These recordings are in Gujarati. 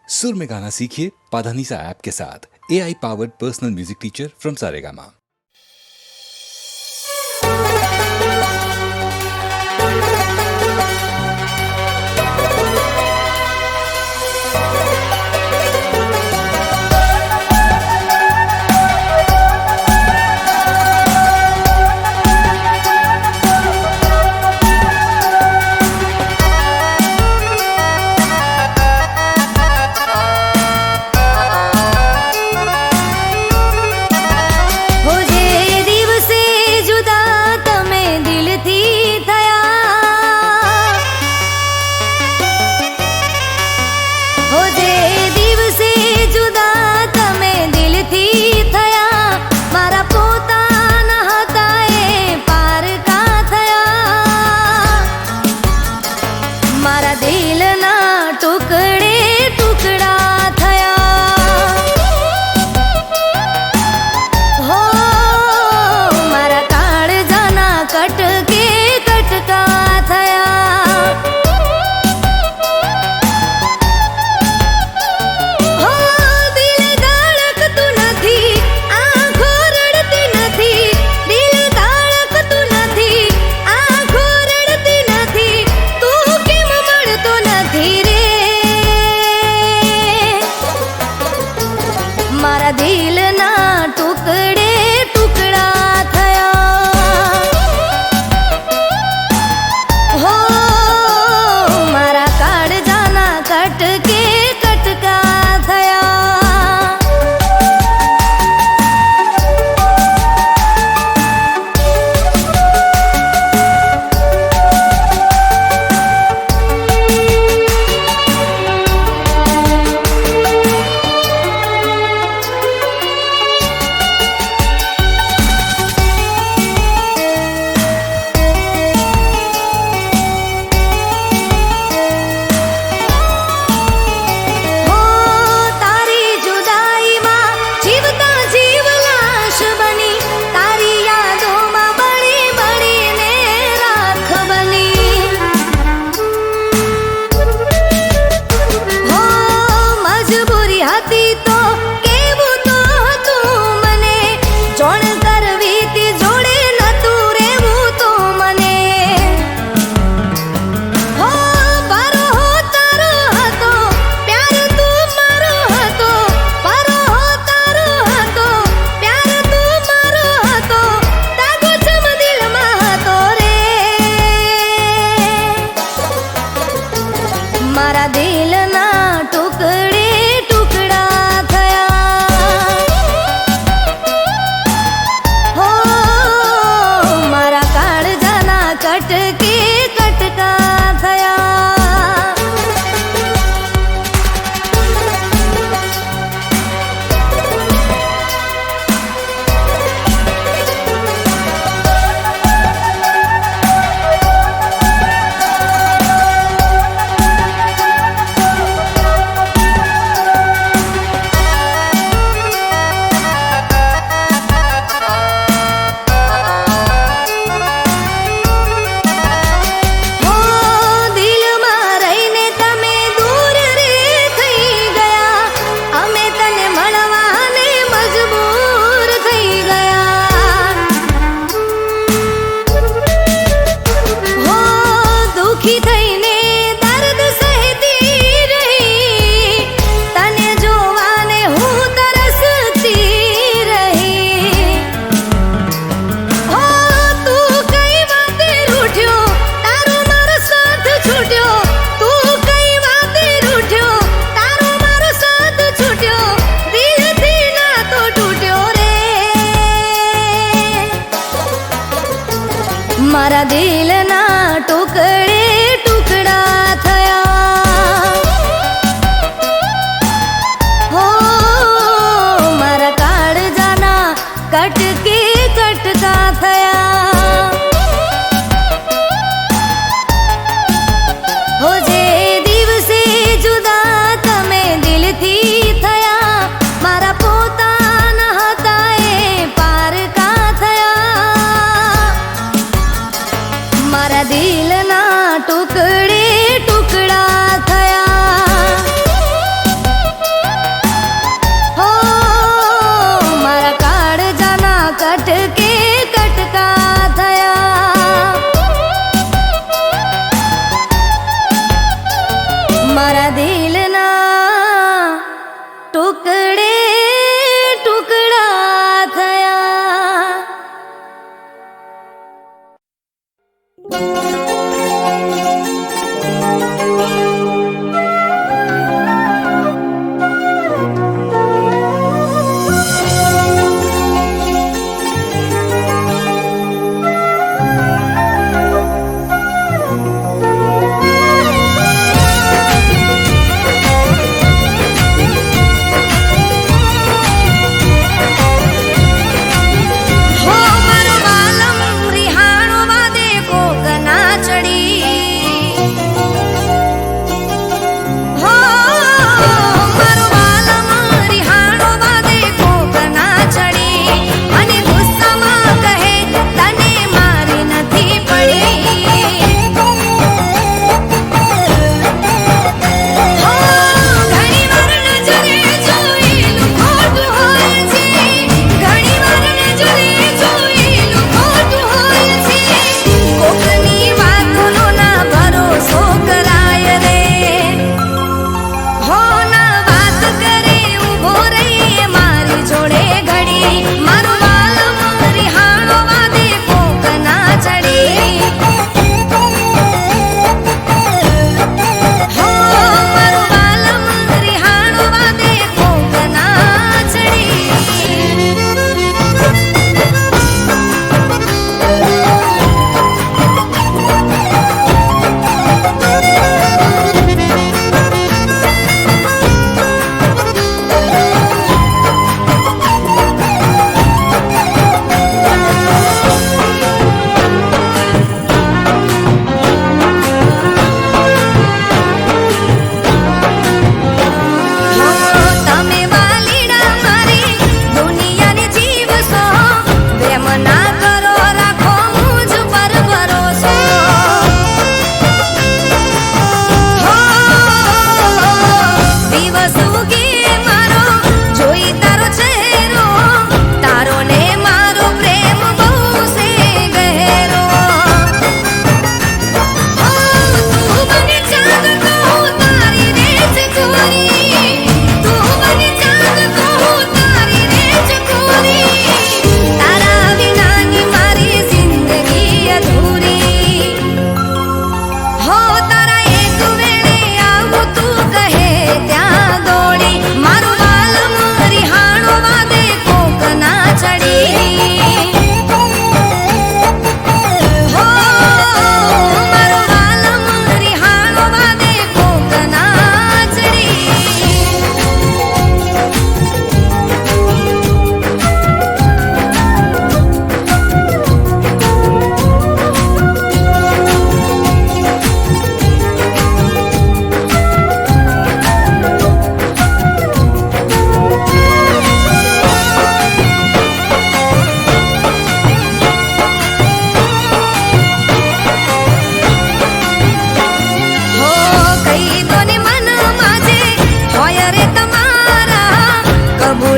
सुर में गाना सीखिए पाधानीसा ऐप के साथ। AI powered personal music teacher from Saregama. મારા દિલના ટુકડે ટુકડા થયા, હો મારા કાળજાના કટકે કટકા થયા, હો જે દિવસે જુદા તમે દિલથી થયા, મારા પોતાના હતા એ પારકા થયા,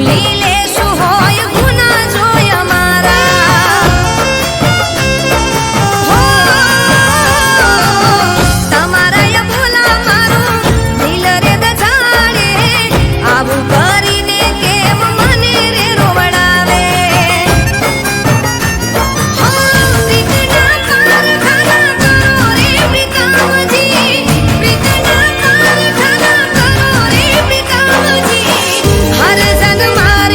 ભૂલી લેશું હોય ગુના જોય અમારા હો તમારા ભૂલા મારું દિલ રે દજાડે આવું કરીને કેમ મને રે રોવડાવે હો પ્રીતના કારખાના કરો રે પ્રીતમજી પ્રીતના કારખાના કરો રે પ્રીતમજી હર જન મારા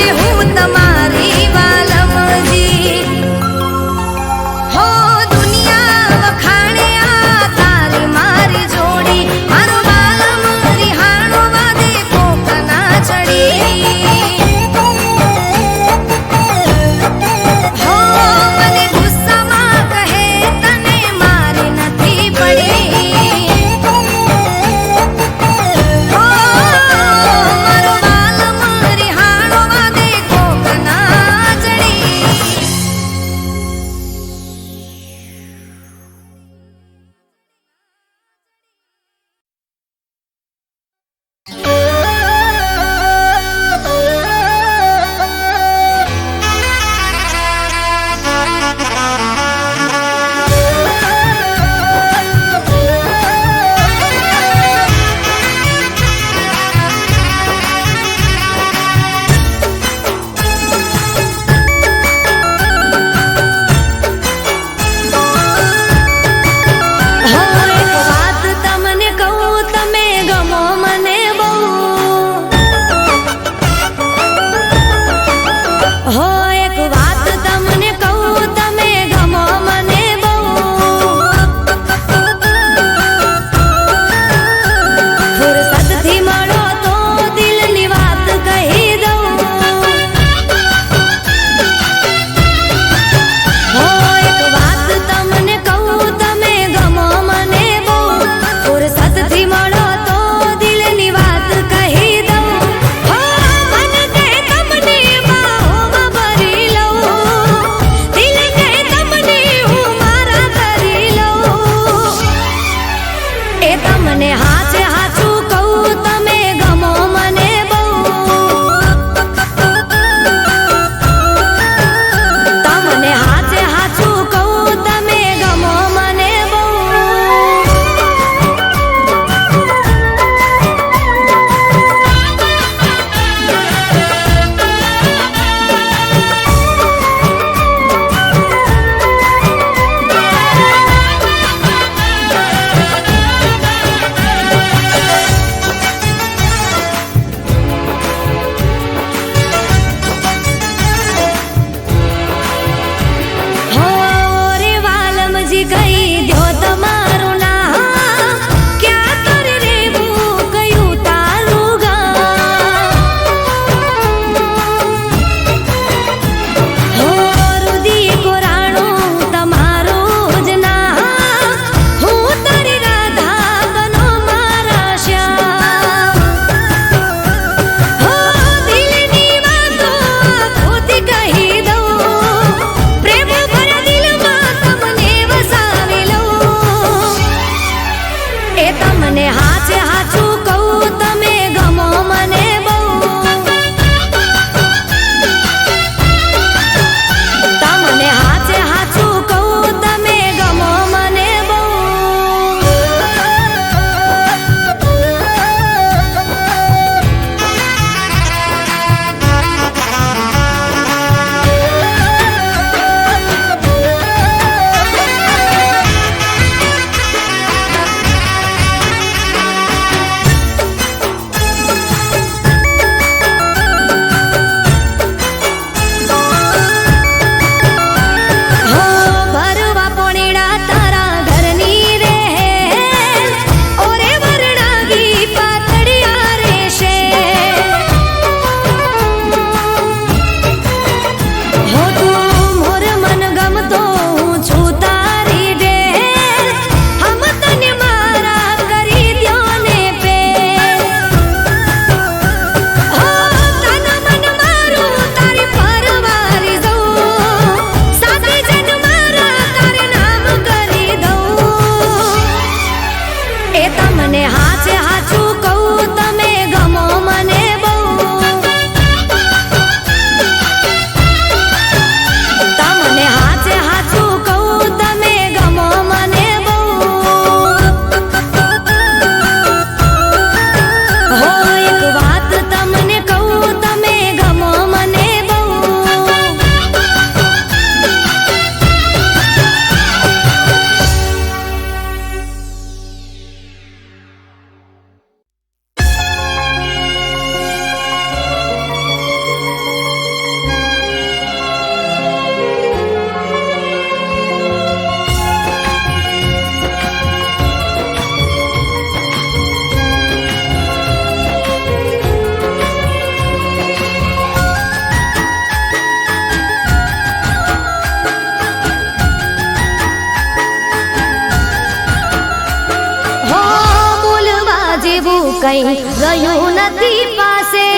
કઈ રહ્યું નથી પાસે.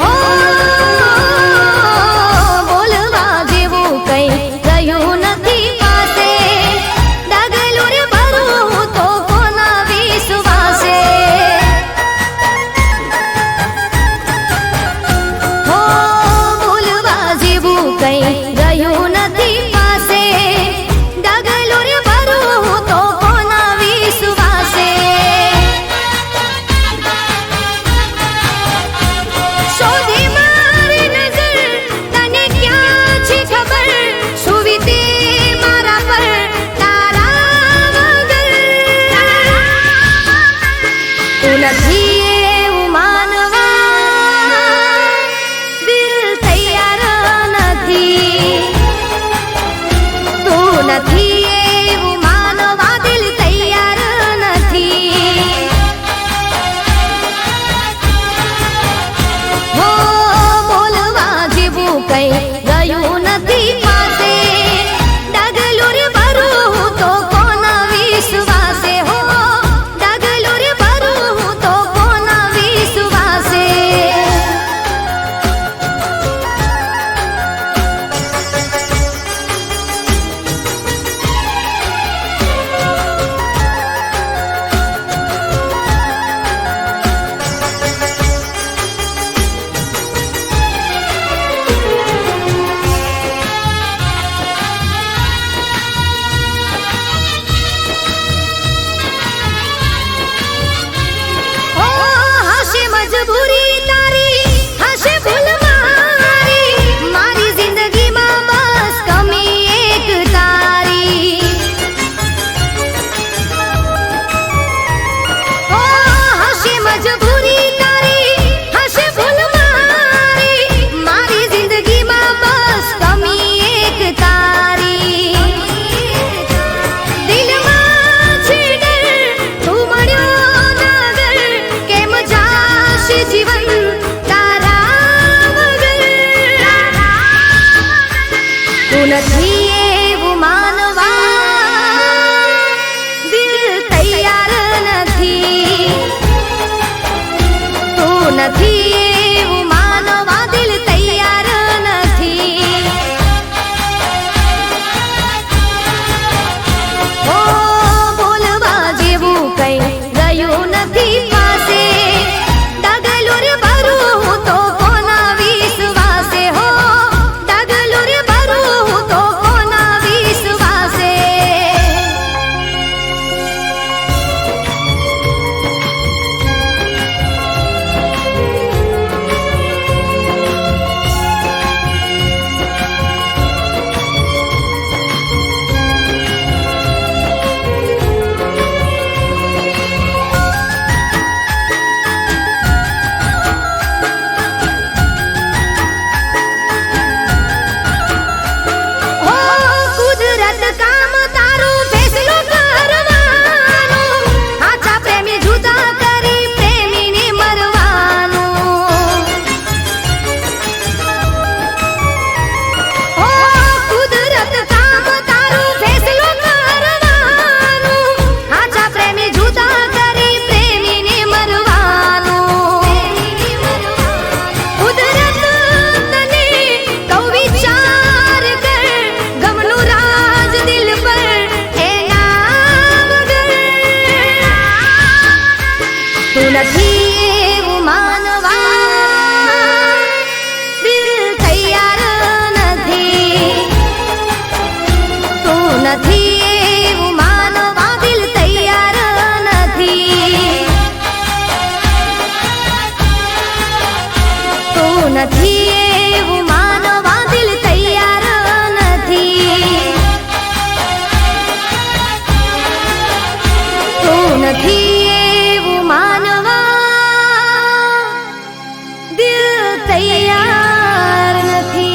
હો, બોલવા જેવું કઈ રહ્યું નથી પાસે. ડગલું રે ભરું તો કોના વિશ્વાસે. હો, બોલવા જેવું કઈ રહ્યું નથી પાસે. ડગલું રે ભરું તો કોના વિશ્વાસે. શોધી મારી નજર, તને ક્યાં છે ખબર? શું વીતે મારા પર તારા વગર. તું નથી એવું માનવા, દિલ તૈયાર નથી. તું નથી એવું માનવા, દિલ તૈયાર નથી. હો, બોલવા જેવું કઈ રહ્યું નથી પાસે. ડગલું રે ભરું તો કોના વિશ્વાસે. હો, ડગલું રે ભરું તો કોના વિશ્વાસે. ઓ, હશે મજબૂરી તારી, હશે ભૂલ મારી. મારી જિંદગીમાં બસ કમી એક તારી. ઓ, હશે મજબૂરી તારી, હશે ભૂલ મારી. મારી જિંદગીમાં બસ કમી એક તારી. દિલમાં છે ડર, તું મળ્યો ના ઘર. કેમ જાશે જીવન તારા વગર. તું નથી એવું માનવા, દિલ તૈયાર નથી. તું નથી એવું માનવા, દિલ તૈયાર નથી. ઓ, બોલવા જેવું કઈ રહ્યું નથી પાસે. ડગલું રે ભરું તો કોના વિશ્વાસે. હો, ડગલું રે ભરું તો કોના વિશ્વાસે. હો, કુદરત કામ તારું ફેસલો કરવાનો. આછા પ્રેમી જુદા કરી પ્રેમીને મરવાનું. હો, કુદરત કામ તારું ફેસલો કરવાનું. આછા પ્રેમી જુદા કરી પ્રેમીને મરવાનું. કુદરત તને કહું વિચાર કર, ગમનું રાજ દિલ પર એના વગર. તું નથી એવું માનવા, દિલ તૈયાર નથી. તું નથી એવું માનવા, દિલ તૈયાર નથી. તું નથી એવું માનવા, દિલ તૈયાર નથી. તું નથી એવું માનવા, દિલ તૈયાર નથી.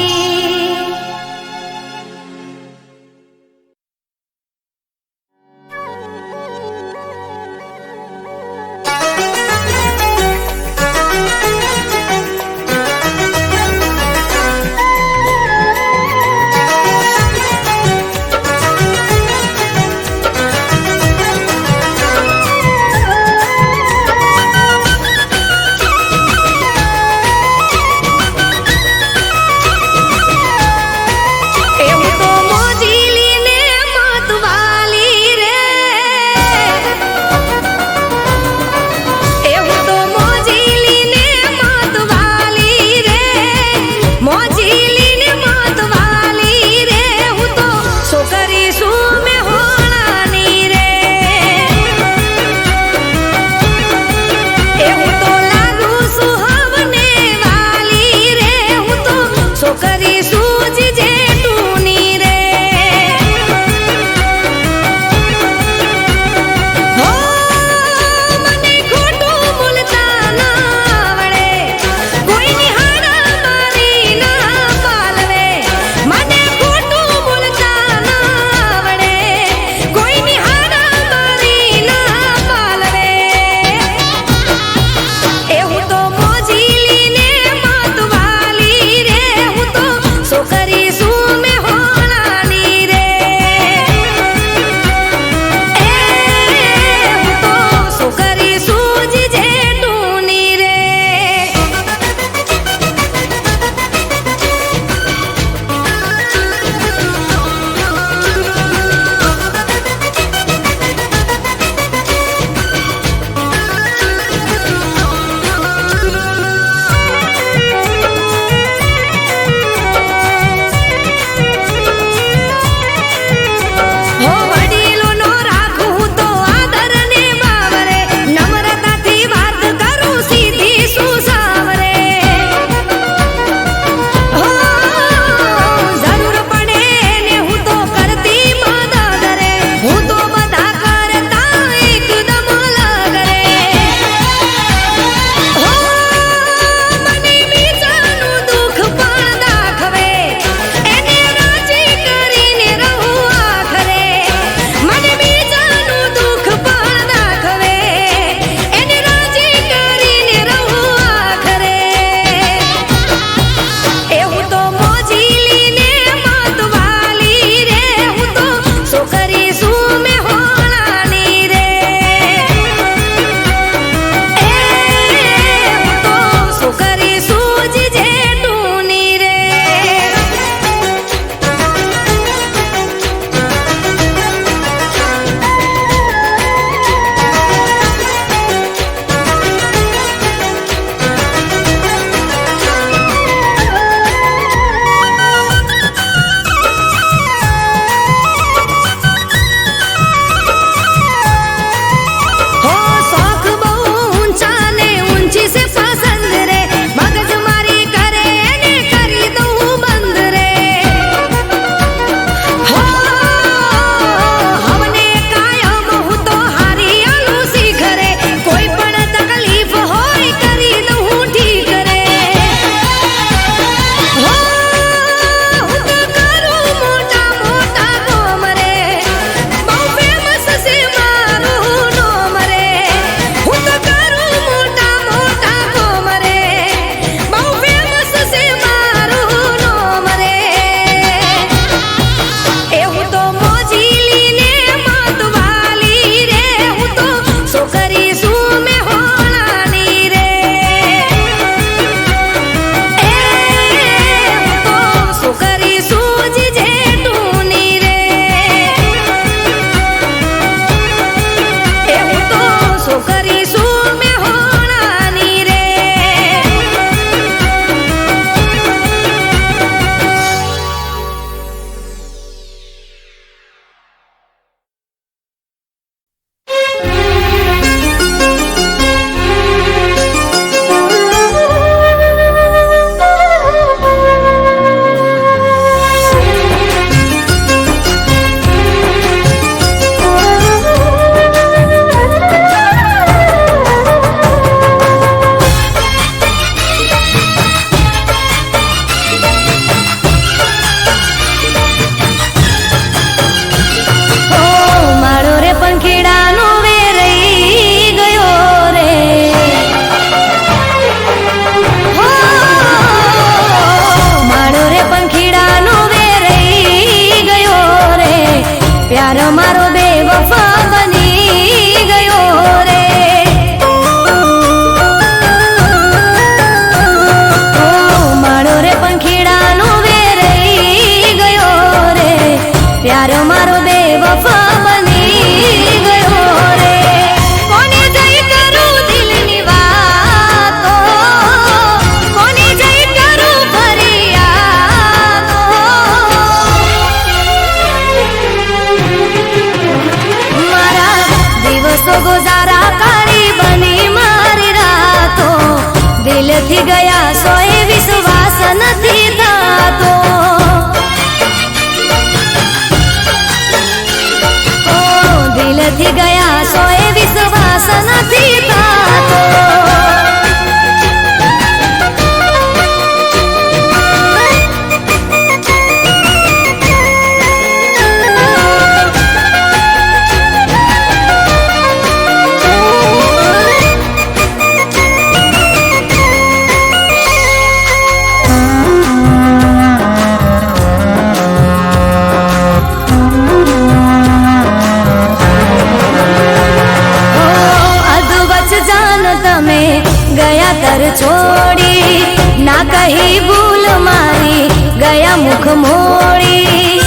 ગયા તર છોડી ના કહી ભૂલ મારી ગયા મુખ મોડી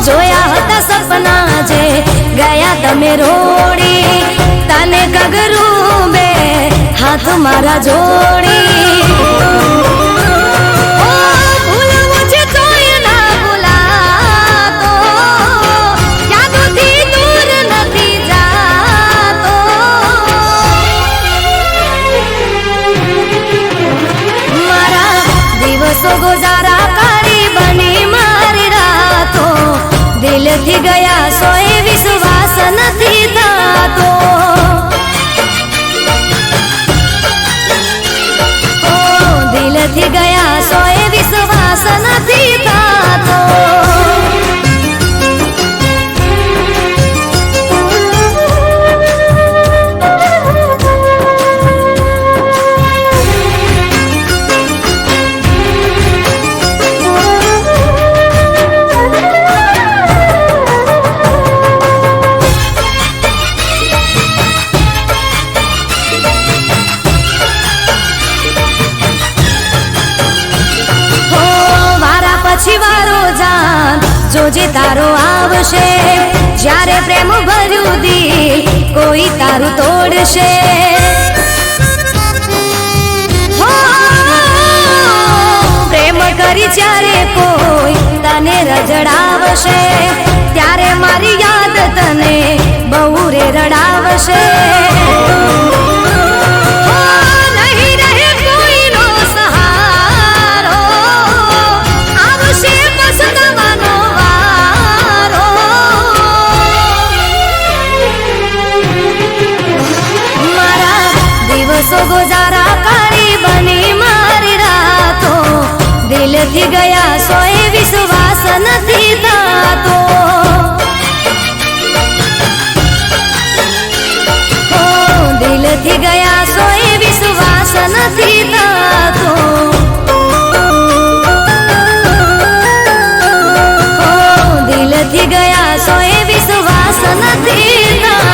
જોયા હતા સપના જે ગયા તમે રોડી તને કગરું બે હાથ મારા જોડી ભૂલવું છે તોય ના ભૂલાતો યાદોથી દૂર નથી જાતો મારા દિવસો ગુજારા કરી બની મારી રાતો દિલથી ગયા સોય વિશ્વાસ નથી થતો દિલથી ગયા સોય વિશ્વાસ નથી થતો જોજે તારો આવશે જ્યારે પ્રેમ ભર્યું દિલ કોઈ તારું તોડશે હો પ્રેમ કરી જ્યારે કોઈ તને રજડાવશે ત્યારે મારી યાદ તને બહુ રે રડાવશે ગુજારા કરી બની મારી રાતો દિલથી ગયા સોય વિશ્વાસ નથી થતો દિલથી ગયા સોય વિશ્વાસ નથી થતો દિલથી ગયા સોય વિશ્વાસ નથી થતો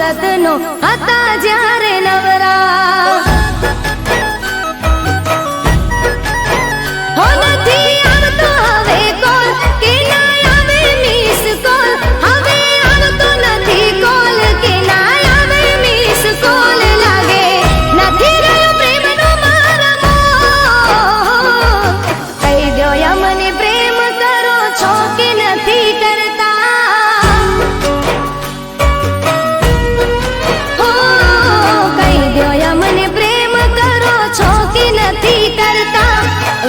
ફુરસતનો હતા જ્યારે નવરા હો નથી આવતો હવે કોલ કે ના આવે મિસ કોલ હવે આવતો નથી કોલ કે ના આવે મિસ કોલ લાગે નથી રહ્યો પ્રેમનો મારમો કહી દો મને પ્રેમ કરો છો કે નથી કરતા હો કહી દો મને પ્રેમ કરો છો કે નથી કરતા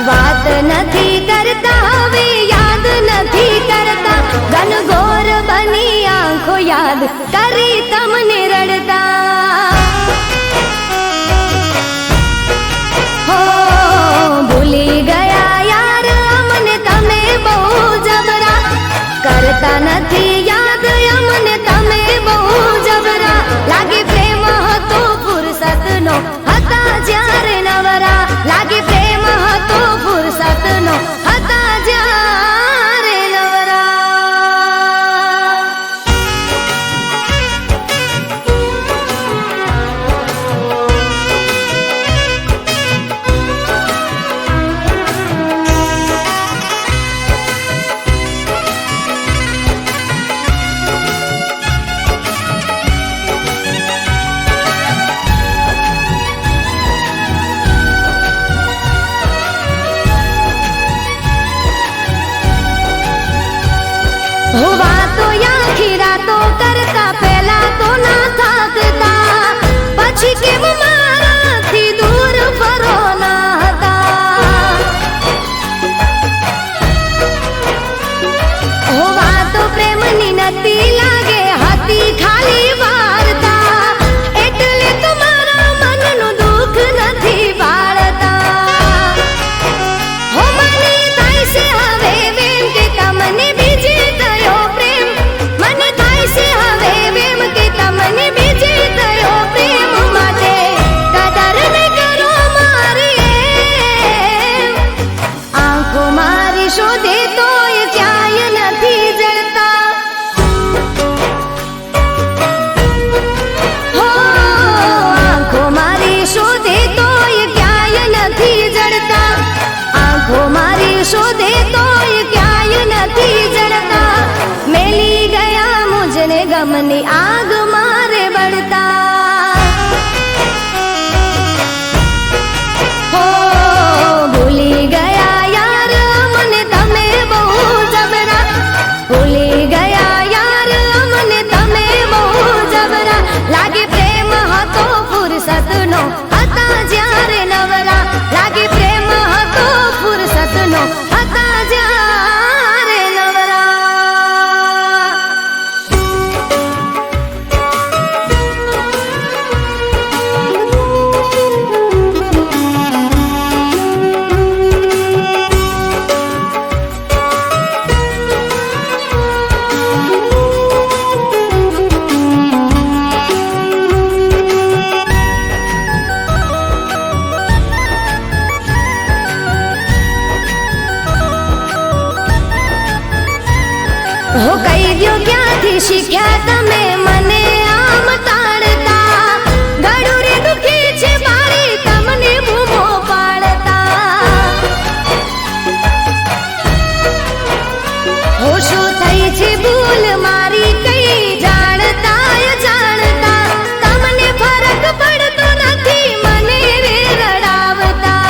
વાત નથી કરતા હવે યાદ નથી કરતા ઘનઘોર બની આંખો યાદ કરી તમને રડતા હો ભૂલી ગયા યાર અમને તમે બહુ જબરા કરતા નથી યાદ અમને તમે બહુ જબરા લાગે પ્રેમ હતો ફુરસતનો હતા જ્યારે નવરા લાગે પ્રેમ હતો ફુરસતનો હતા જ્યારે નવરા હો વાતો આખી રાતો કરતા પહેલા તો ના થાકતા પછી કેમ મારાથી દૂર ફરો ના હતા હો વાતો પ્રેમની નથી લાગે હતી ખાલી વાર્તા એટલે તો મારા મનનું દુઃખ નથી બાળતા હો મને થાય છે હવે વેમ કે તમને બીજે થયો પ્રેમ મને થાય છે હવે વેમ કે તમને બીજે થયો પ્રેમ માટે કદર ન કરો મારી આંખો મારી શોધે તોય ક્યાંય નથી જળતા હો આંખો મારી શોધે તોય ક્યાંય નથી જળતા આંખો મારી શોધે તોય ક્યાંય નથી જળતા મેલી ગયા મુજને ગમની આગ મારે બળતા હો ભૂલી ગયા યાર અમને તમે બહુ જબરા ભૂલી ગયા યાર અમને તમે બહુ જબરા લાગે પ્રેમ હતો ફુરસતનો હતા જ્યારે નવરા લાગે પ્રેમ હતો ફુરસતનો હતા જ્યારે નવરા હો કહી દ્યો ક્યાંથી શીખ્યા તમે મને આમ તાળતા ગળું રે દુખી છે મારી તમને બૂમો પાડતા હો શું થઈ છે ભૂલ મારી કઈ જાણતા જાણતા તમને ફરક પડતો નથી મને રે રડાવતા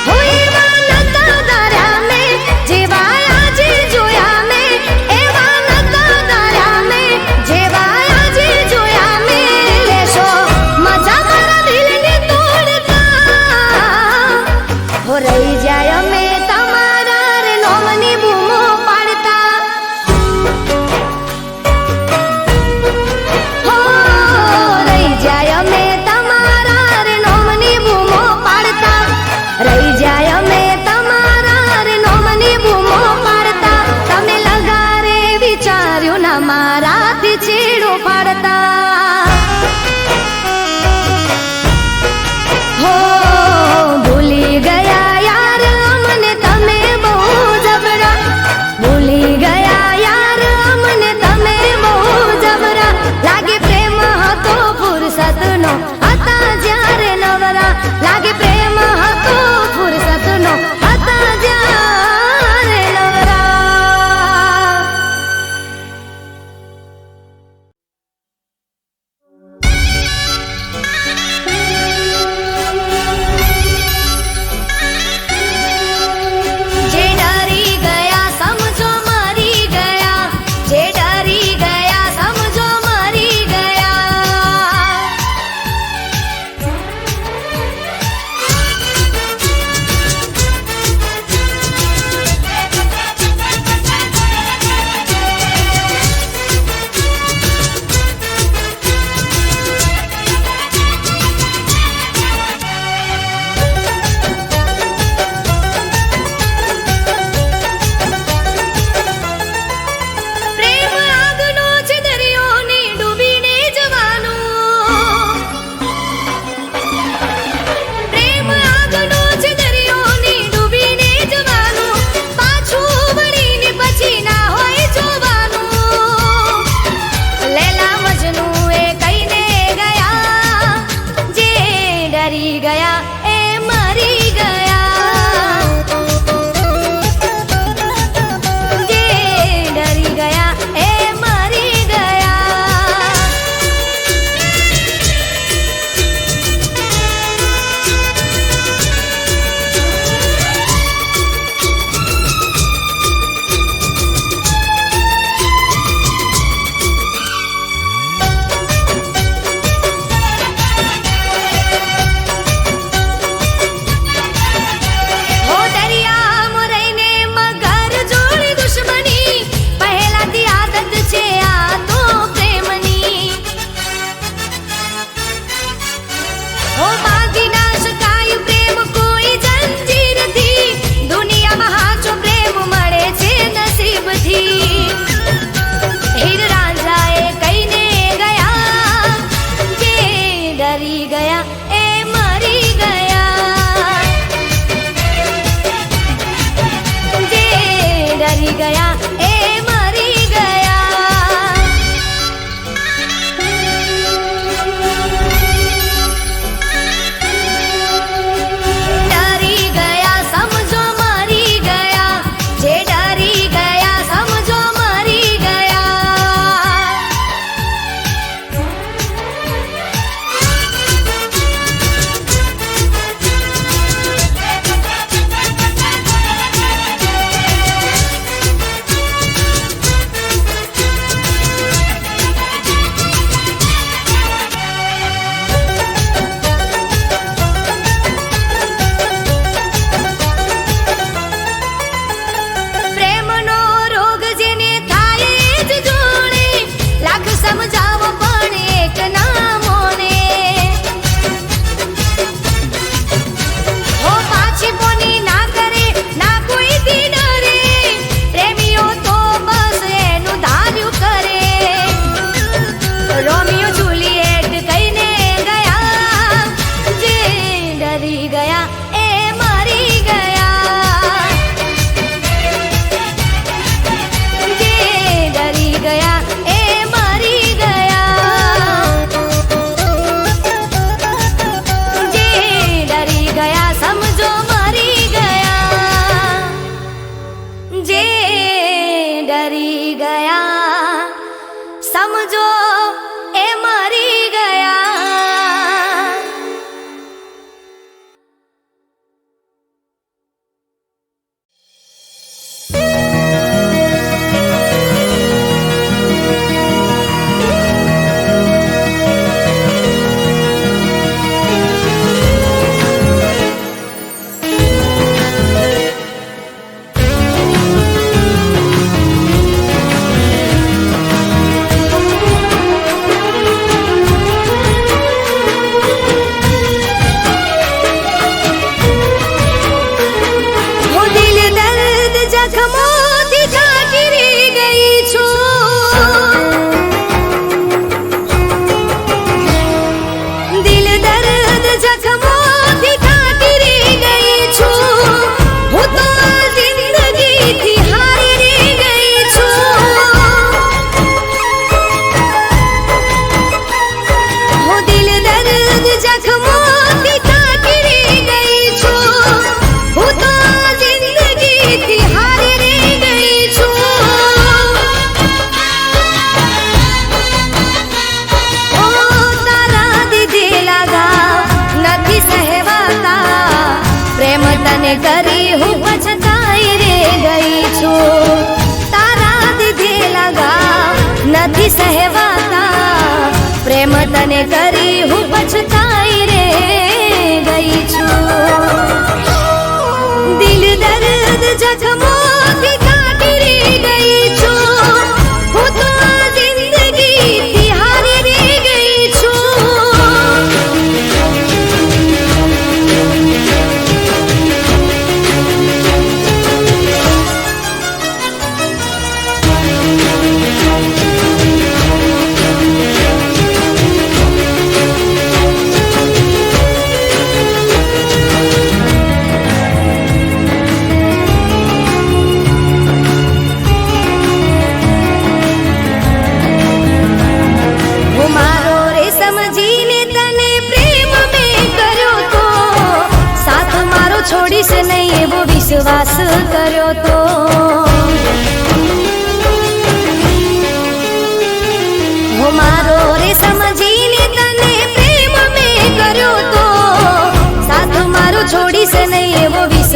હો એવા નતા ધાર્યા મેં જેવા આજે જોયા મેં એવા નતા ધાર્યા મેં જેવા આજે જોયા મેં લેશો મજા મારા દિલને તોડતા હો રહી જાય અમે તમારા રે નોમની બૂમો પાડતા હો રહી જાય અમે તમારા રે નોમની બૂમો પાડતા રહી જાય અમે તમારા રે નોમની બૂમો પાડતા તમે લગારે વિચાર્યું ના મારાથી છેડો પાડતા હો ભૂલી ગયા યાર અમને તમે બહુ જબરા ભૂલી ગયા યાર અમને તમે બહુ જબરા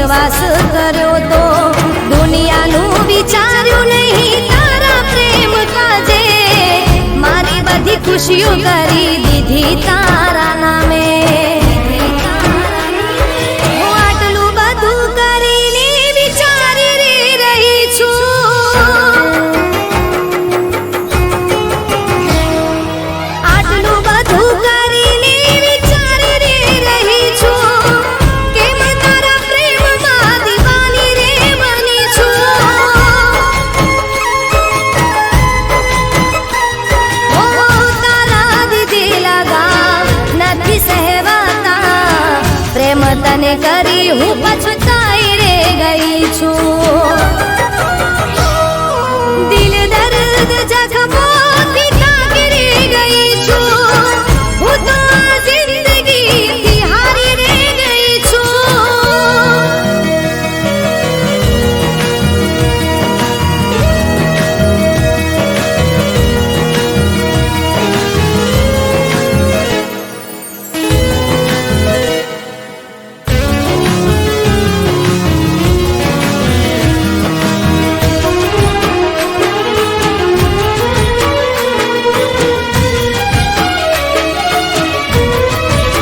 વિશ્વાસ કર્યો તો દુનિયાનું વિચાર્યું નહીં તારા પ્રેમ કાજે મારી બધી ખુશીઓ કરી દીધી તારા નામે હું આટલું બધું કરીને વિચારી રહી છું આટલું બધું કરીને વિચારી રહી છું કેમ તારા પ્રેમમાં દીવાની રે બની છું ઓ તારા દીધેલા ગામ નથી સહેવાતા પ્રેમ તને કરી હું પછતાઈ રે ગઈ છું દિલ દર્દ જખમોથી તાકી ગઈ છું હું તો આ જિંદગીથી હારી રે ગઈ છું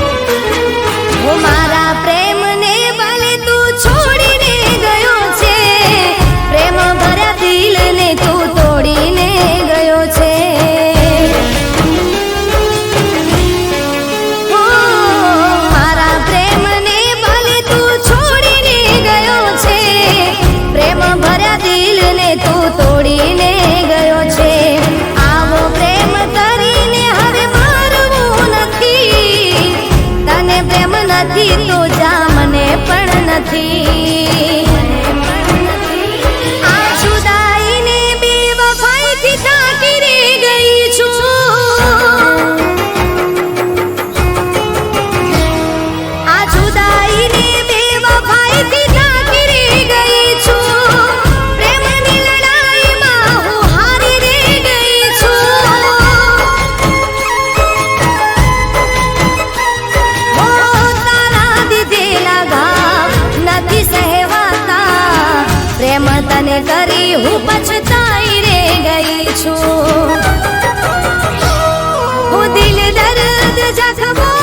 હું મારા પ્રેમને ભલે તું છોડીને ગયો છે પ્રેમ ભર્યા દિલને તું તોડીને ગયો છે ઓ મારા પ્રેમને ભલે તું છોડીને ગયો છે પ્રેમ ભર્યા દિલને તું તોડીને ગયો છે આવો પ્રેમ કરીને હવે મારવું નથી તને પ્રેમ નથી તો જા મને પણ નથી આ જુદાઈને બેવફાઈથી થાકી રે ગઈ છું આ જુદાઈને બેવફાઈથી થાકી રે ગઈ છું પ્રેમની લડાઈમાં હું હારી રે ગઈ છું ઓ તારા દીધેલા ઘાવ નથી સહેવાતા પ્રેમ તને કરી હું પછતાઈ રે ગઈ છું હું દિલ દર્દ જખમો